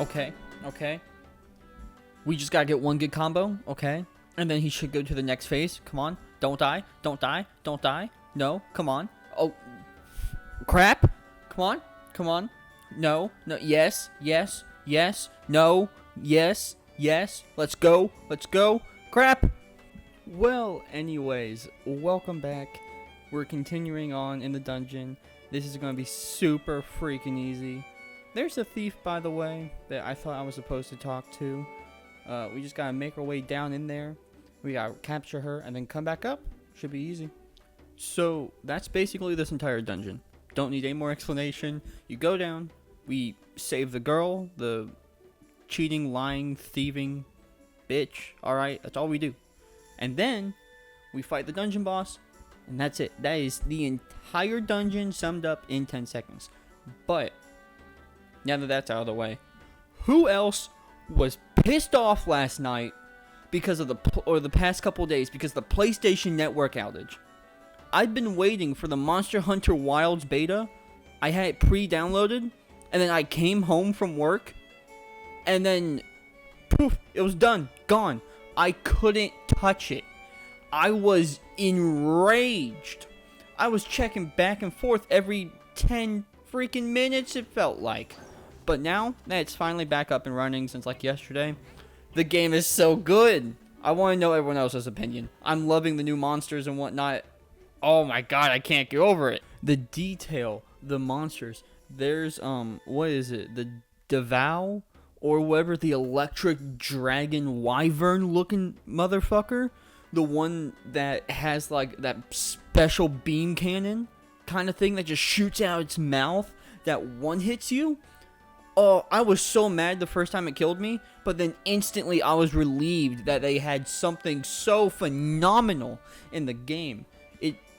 Okay, okay. We just gotta get one good combo, okay? And then he should go to the next phase. Come on. Don't die. Don't die. Don't die. No, come on. Oh, crap. Come on. Come on. No. No. Yes. Yes. Yes. No. Yes. Yes. Let's go. Let's go. Crap. Well, anyways, welcome back. We're continuing on in the dungeon. This is going to be super freaking easy. There's a thief, by the way, that I thought I was supposed to talk to. We just gotta make our way down in there. We gotta capture her and then come back up. Should be easy. So that's basically this entire dungeon. Don't need any more explanation. You go down. We save the girl, the cheating, lying, thieving bitch. Alright, that's all we do. And then we fight the dungeon boss. And that's it. That is the entire dungeon summed up in 10 seconds. But now that that's out of the way, who else was pissed off last night because of the past couple days because of the PlayStation Network outage? I've been waiting for the Monster Hunter Wilds beta. I had it pre-downloaded, and then I came home from work, and then poof, it was done, gone. I couldn't touch it. I was enraged. I was checking back and forth every 10 freaking minutes, it felt like. But now that it's finally back up and running since like yesterday, the game is so good. I want to know everyone else's opinion. I'm loving the new monsters and whatnot. Oh my god, I can't get over it. The detail, the monsters. There's what is it? The theif or whatever, the electric dragon wyvern looking motherfucker. The one that has like that special beam cannon kind of thing that just shoots out its mouth that one hits you. Oh, I was so mad the first time it killed me, but then instantly I was relieved that they had something so phenomenal in the game.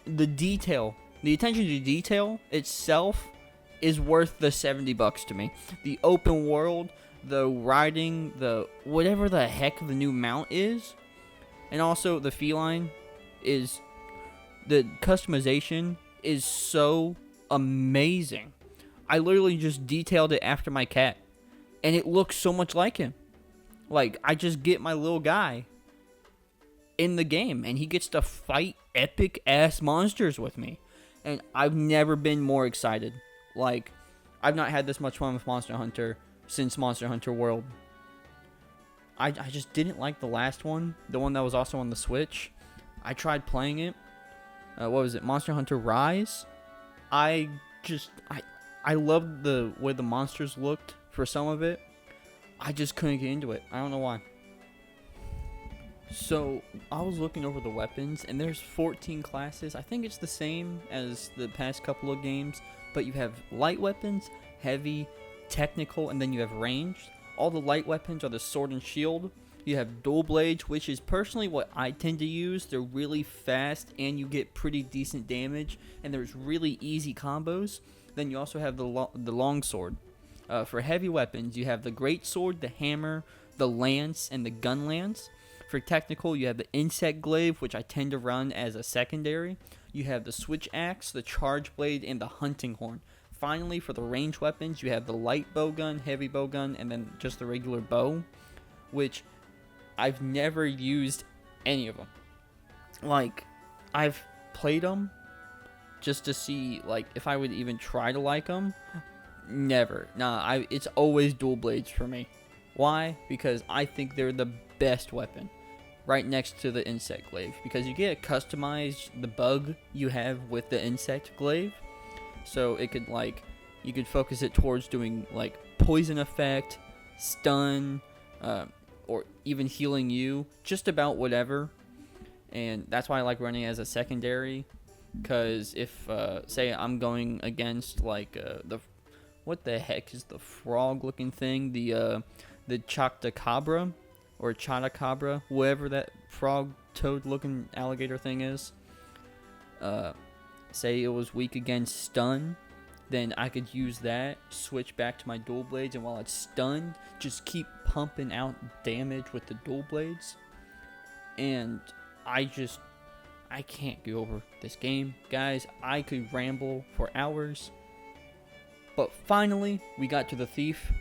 The detail, the attention to detail itself is worth the $70 to me. The open world, the riding, the whatever the heck the new mount is, and also the feline is, the customization is so amazing. I literally just detailed it after my cat, and it looks so much like him. Like, I just get my little guy in the game, and he gets to fight epic-ass monsters with me. And I've never been more excited. Like, I've not had this much fun with Monster Hunter since Monster Hunter World. I just didn't like the last one, the one that was also on the Switch. I tried playing it. What was it? Monster Hunter Rise? I loved the way the monsters looked for some of it. I just couldn't get into it. I don't know why. So, I was looking over the weapons, and there's 14 classes. I think it's the same as the past couple of games, but you have light weapons, heavy, technical, and then you have ranged. All the light weapons are the sword and shield. You have dual blades, which is personally what I tend to use. They're really fast, and you get pretty decent damage, and there's really easy combos. Then you also have the long sword. For heavy weapons, you have the great sword, the hammer, the lance, and the gun lance. For technical, you have the insect glaive, which I tend to run as a secondary. You have the switch axe, the charge blade, and the hunting horn. Finally, for the range weapons, you have the light bowgun, heavy bowgun, and then just the regular bow, which I've never used any of them. Like, I've played them just to see, like, if I would even try to like them. Never. Nah, it's always dual blades for me. Why? Because I think they're the best weapon. Right next to the insect glaive. Because you get to customize the bug you have with the insect glaive. So it could, like, you could focus it towards doing, like, poison effect, stun, or even healing you. Just about whatever. And that's why I like running as a secondary. Because if, say, I'm going against, like, what the heck is the frog-looking thing? The Choctacabra, or Chatacabra, whatever that frog, toad-looking alligator thing is. Say it was weak against stun, then I could use that, switch back to my dual blades, and while it's stunned, just keep pumping out damage with the dual blades. And I can't get over this game, guys. I could ramble for hours. But finally, we got to the thief,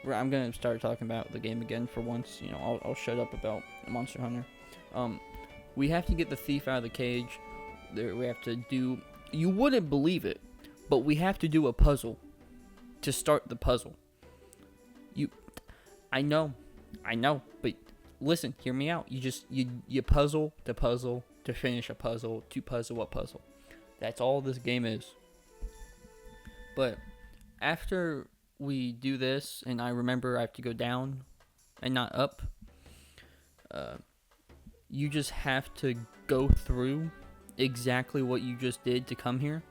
I'm gonna start talking about the game again for once. I'll shut up about Monster Hunter. We have to get the thief out of the cage. We have to do. You wouldn't believe it, but we have to do a puzzle to start the puzzle. I know, but listen, hear me out. You puzzle to finish a puzzle to puzzle a puzzle. That's all this game is. But after we do this, and I remember I have to go down and not up, you just have to go through exactly what you just did to come here.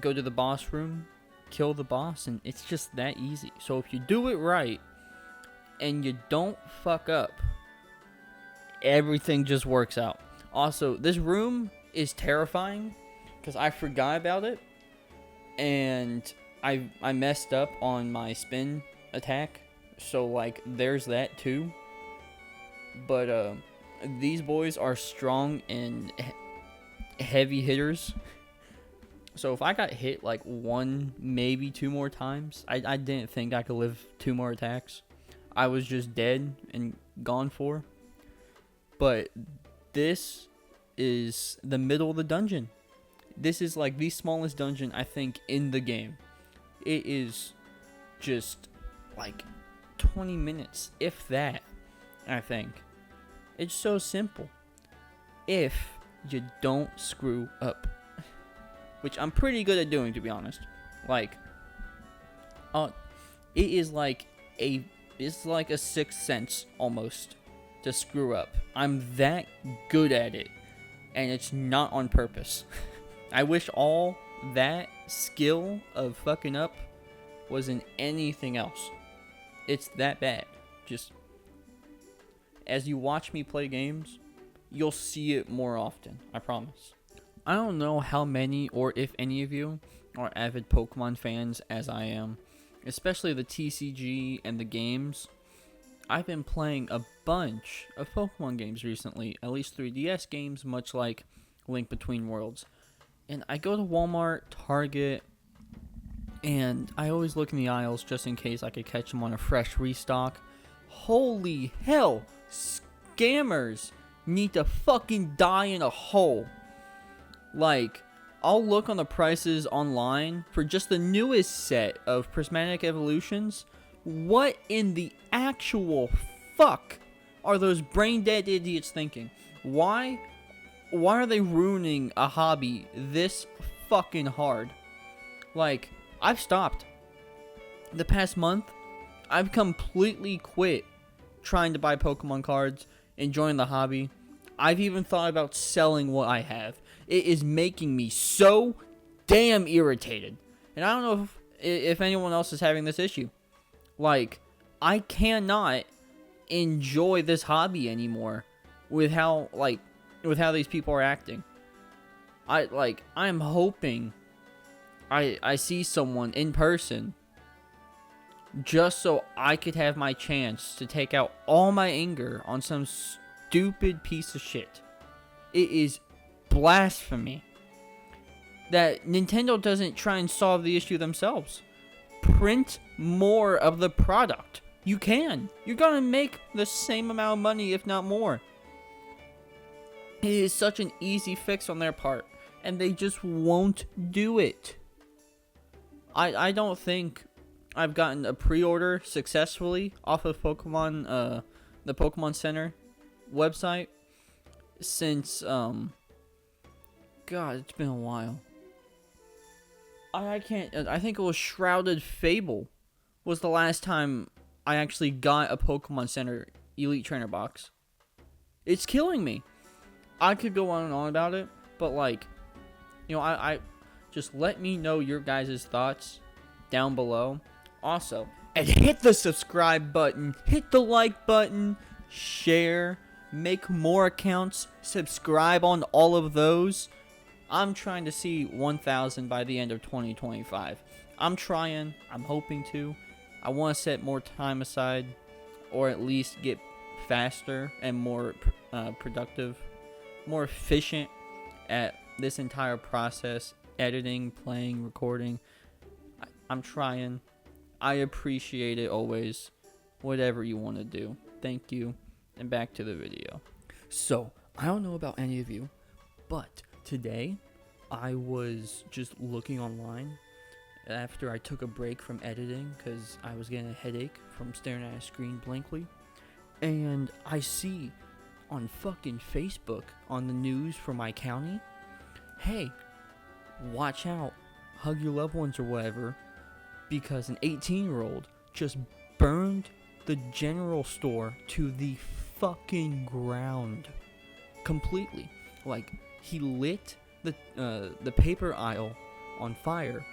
Go to the boss room, kill the boss, and it's just that easy. So if you do it right and you don't fuck up, everything just works out. Also, this room is terrifying because I forgot about it, and I messed up on my spin attack, so like there's that too. But these boys are strong and heavy hitters. So if I got hit like one, maybe two more times, I didn't think I could live 2 more attacks. I was just dead and gone for. But this is the middle of the dungeon. This is like the smallest dungeon I think in the game. It is just like 20 minutes, if that, I think. It's so simple. If you don't screw up. Which I'm pretty good at doing, to be honest. Like, it is like a 6th sense almost to screw up. I'm that good at it, and it's not on purpose. I wish all that skill of fucking up was in anything else. It's that bad. Just as you watch me play games, you'll see it more often. I promise. I don't know how many or if any of you are avid Pokemon fans as I am, especially the TCG and the games. I've been playing a bunch of Pokemon games recently, at least 3DS games, much like Link Between Worlds. And I go to Walmart, Target, and I always look in the aisles just in case I could catch them on a fresh restock. Holy hell, scammers need to fucking die in a hole. Like, I'll look on the prices online for just the newest set of Prismatic Evolutions. What in the actual fuck are those brain dead idiots thinking? Why are they ruining a hobby this fucking hard? Like, I've stopped. The past month, I've completely quit trying to buy Pokemon cards, enjoying the hobby. I've even thought about selling what I have. It is making me so damn irritated. And I don't know if anyone else is having this issue. Like, I cannot enjoy this hobby anymore with how these people are acting. I'm hoping I see someone in person just so I could have my chance to take out all my anger on some stupid piece of shit. It is blasphemy that Nintendo doesn't try and solve the issue themselves. Print more of the product. You can. You're gonna make the same amount of money, if not more. It is such an easy fix on their part, and they just won't do it. I don't think I've gotten a pre-order successfully off of Pokemon, the Pokemon Center website since, God, it's been a while. I think it was Shrouded Fable was the last time I actually got a Pokemon Center Elite Trainer box. It's killing me. I could go on and on about it, but I just let me know your guys' thoughts down below. Also, and hit the subscribe button, hit the like button, share, make more accounts, subscribe on all of those. I'm trying to see 1,000 by the end of 2025. I'm trying. I'm hoping to. I want to set more time aside, or at least get faster and more productive, more efficient at this entire process, editing, playing, recording. I'm trying. I appreciate it always. Whatever you want to do. Thank you. And back to the video. So, I don't know about any of you, but today I was just looking online after I took a break from editing because I was getting a headache from staring at a screen blankly. And I see on fucking Facebook on the news for my county, hey, watch out, hug your loved ones or whatever, because an 18-year-old just burned the general store to the fucking ground completely. Like, he lit the paper aisle on fire.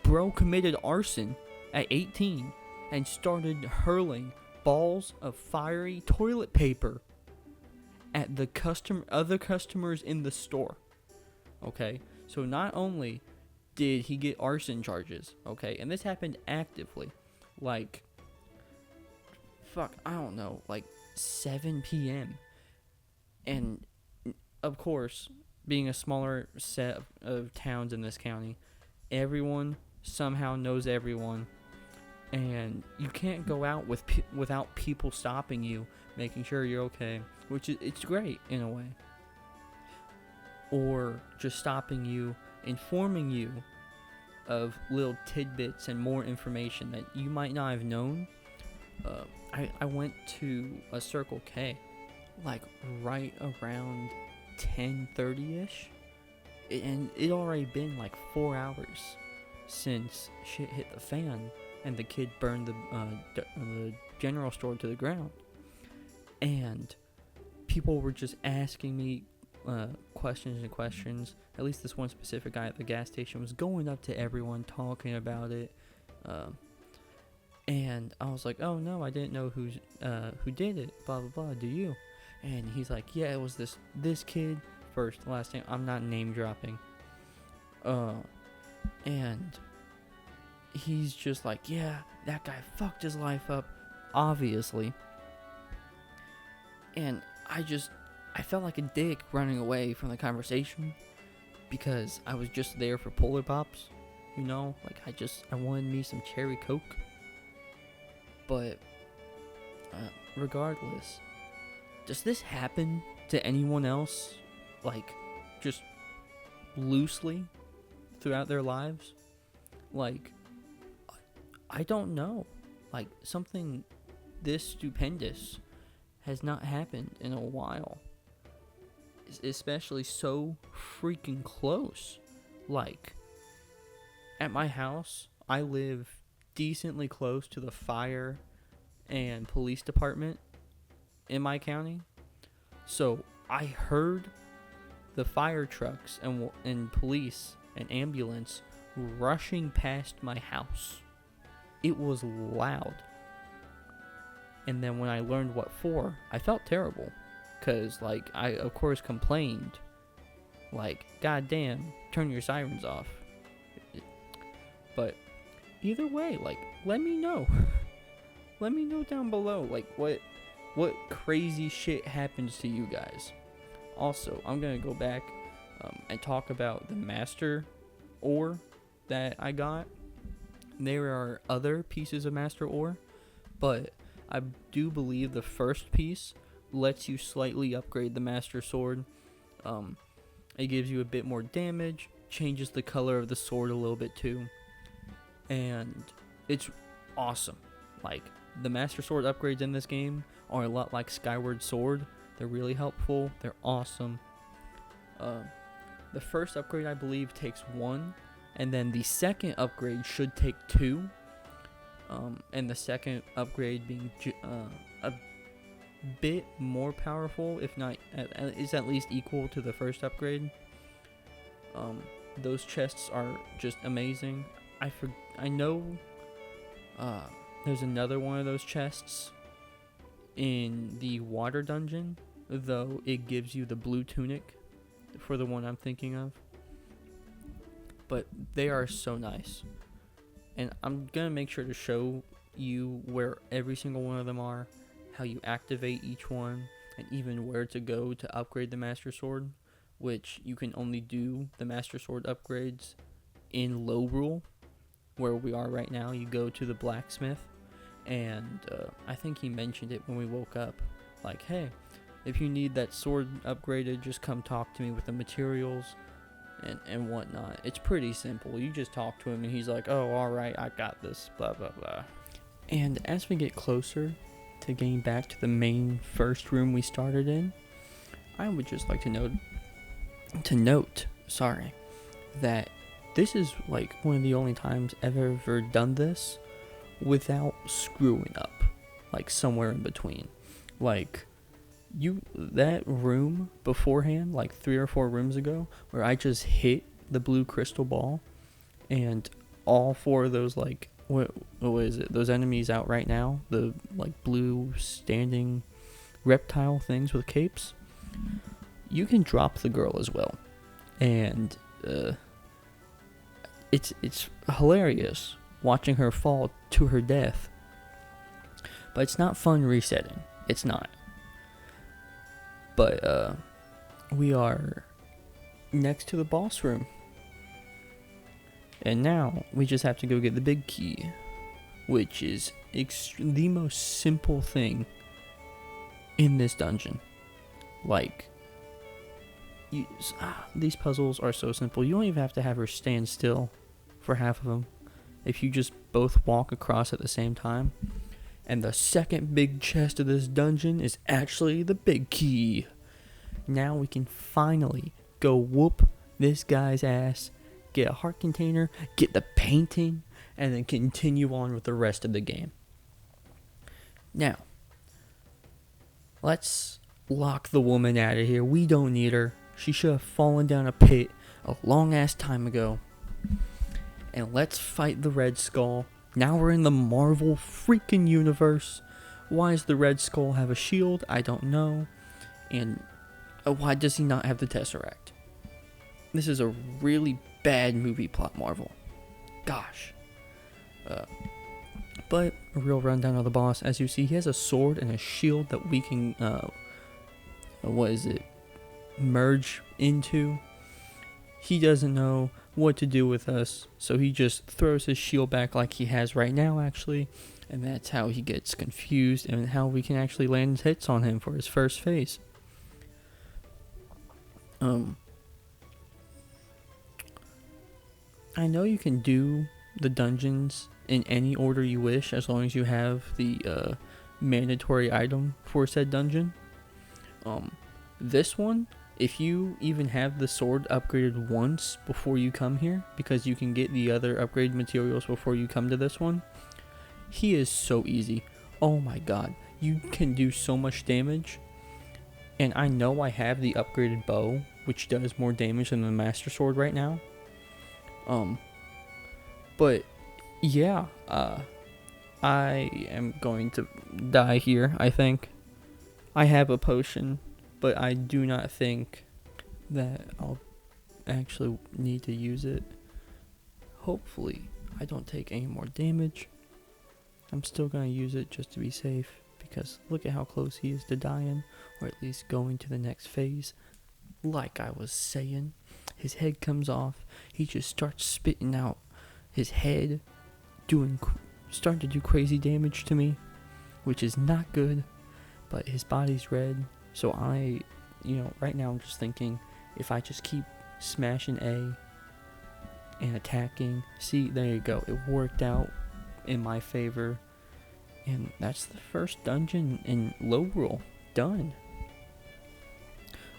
Bro committed arson at 18 and started hurling balls of fiery toilet paper at the other customers in the store. Okay, so not only did he get arson charges, okay, and this happened actively, like, I don't know, like 7 p.m. And of course, being a smaller set of towns in this county, everyone somehow knows everyone, and you can't go out without people stopping you, making sure you're okay, which it's great in a way, or just stopping you, informing you of little tidbits and more information that you might not have known. I went to a Circle K like right around 10:30ish, and it already been like 4 hours since shit hit the fan and the kid burned the general store to the ground. And people were just asking me questions and questions. At least this one specific guy at the gas station was going up to everyone talking about it. And I was like, oh no, I didn't know who did it, blah blah blah, do you? And he's like, yeah, it was this kid, first, last name, I'm not name dropping. And he's just like, yeah, that guy fucked his life up, obviously. And I felt like a dick running away from the conversation because I was just there for Polar Pops, you know? Like, I wanted me some cherry Coke. But, regardless, does this happen to anyone else, like, just loosely throughout their lives? Like, I don't know. Like, something this stupendous has not happened in a while. Especially so freaking close. Like, at my house, I live decently close to the fire and police department in my county. So I heard the fire trucks and police and ambulance rushing past my house. It was loud. And then when I learned what for, I felt terrible. Because, like, I, of course, complained. Like, goddamn, turn your sirens off. But either way, like, let me know. Let me know down below, like, what crazy shit happens to you guys. Also, I'm going to go back and talk about the master ore that I got. There are other pieces of master ore, but I do believe the first piece lets you slightly upgrade the master sword. It gives you a bit more damage, changes the color of the sword a little bit too, and it's awesome. Like, the master sword upgrades in this game are a lot like Skyward Sword. They're really helpful. They're awesome. The first upgrade, I believe, takes 1, and then the second upgrade should take 2. And the second upgrade being a bit more powerful, if not, is at least equal to the first upgrade. Those chests are just amazing. I know there's another one of those chests in the water dungeon, though it gives you the blue tunic for the one I'm thinking of. But they are so nice. And I'm going to make sure to show you where every single one of them are, how you activate each one, and even where to go to upgrade the Master Sword, which you can only do the Master Sword upgrades in Lorule, where we are right now, you go to the blacksmith, and I think he mentioned it when we woke up. Like, hey, if you need that sword upgraded, just come talk to me with the materials and whatnot. It's pretty simple. You just talk to him and he's like, oh, alright, I got this, blah, blah, blah. And as we get closer to getting back to the main first room we started in, I would just like to note, that this is like one of the only times I've ever done this without screwing up, like somewhere in between. Like, that room beforehand, like 3 or 4 rooms ago, where I just hit the blue crystal ball, and all 4 of those, like, what is it, those enemies out right now, the like blue standing reptile things with capes, you can drop the girl as well, and it's hilarious watching her fall to her death, but it's not fun resetting. It's not. But we are next to the boss room, and now we just have to go get the big key, which is the most simple thing in this dungeon. Like, these puzzles are so simple. You don't even have to have her stand still for half of them. If you just both walk across at the same time. And the second big chest of this dungeon is actually the big key. Now we can finally go whoop this guy's ass, get a heart container, get the painting, and then continue on with the rest of the game. Now, let's lock the woman out of here. We don't need her. She should have fallen down a pit a long ass time ago. And let's fight the Red Skull. Now we're in the Marvel freaking universe. Why does the Red Skull have a shield? I don't know. And why does he not have the Tesseract? This is a really bad movie plot, Marvel. Gosh. But a real rundown of the boss. As you see, he has a sword and a shield that we can, merge into. He doesn't know what to do with us, so he just throws his shield back like he has right now, actually, and that's how he gets confused and how we can actually land hits on him for his first phase. I know you can do the dungeons in any order you wish, as long as you have the mandatory item for said dungeon. This one, if you even have the sword upgraded once before you come here, because you can get the other upgrade materials before you come to this one, he is so easy. Oh my god, you can do so much damage. And I know I have the upgraded bow, which does more damage than the Master Sword right now. But yeah, I am going to die here, I think. I have a potion, but I do not think that I'll actually need to use it. Hopefully, I don't take any more damage. I'm still going to use it just to be safe, because look at how close he is to dying, or at least going to the next phase. Like I was saying, his head comes off, he just starts spitting out his head, starting to do crazy damage to me, which is not good, but his body's red, so right now I'm just thinking, if I just keep smashing A and attacking, see, there you go, it worked out in my favor, and that's the first dungeon in Lorule done.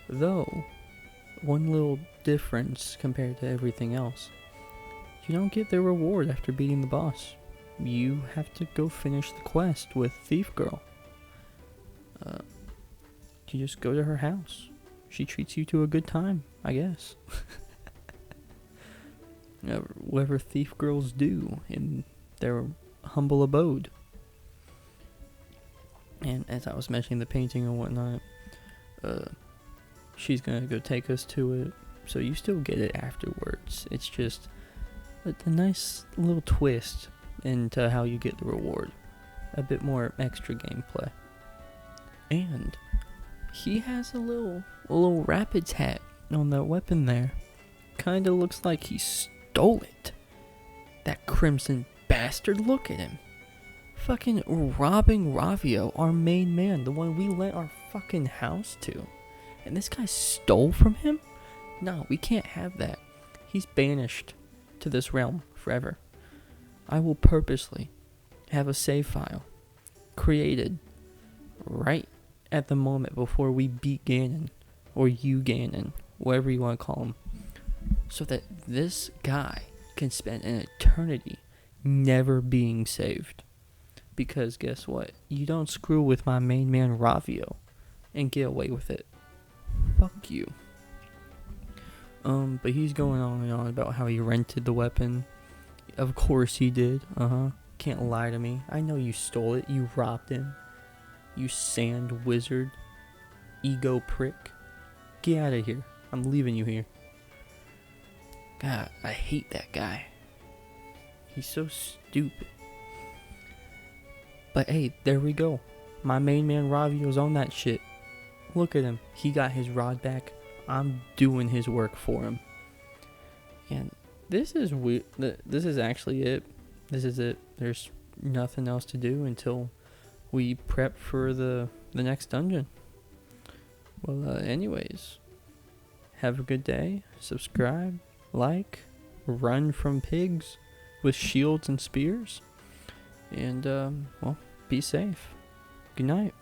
Though, one little difference compared to everything else, you don't get the reward after beating the boss. You have to go finish the quest with Thief Girl. You just go to her house. She treats you to a good time, I guess. Whatever thief girls do in their humble abode. And as I was mentioning the painting and whatnot, she's gonna go take us to it, so you still get it afterwards. It's just a nice little twist into how you get the reward. A bit more extra gameplay. And he has a little Rapids hat on that weapon there. Kinda looks like he stole it. That crimson bastard, look at him. Fucking robbing Ravio, our main man, the one we lent our fucking house to. And this guy stole from him? No, we can't have that. He's banished to this realm forever. I will purposely have a save file created right at the moment before we beat Ganon, or you Ganon, whatever you want to call him, so that this guy can spend an eternity never being saved. Because guess what? You don't screw with my main man Ravio and get away with it. Fuck you. But he's going on and on about how he rented the weapon. Of course he did. Can't lie to me. I know you stole it. You robbed him. You sand wizard. Ego prick. Get out of here. I'm leaving you here. God, I hate that guy. He's so stupid. But hey, there we go. My main man Ravio's on that shit. Look at him. He got his rod back. I'm doing his work for him. And this is weird. This is actually it. This is it. There's nothing else to do until we prep for the next dungeon. Well, anyways. Have a good day. Subscribe. Like. Run from pigs with shields and spears. And, well, be safe. Good night.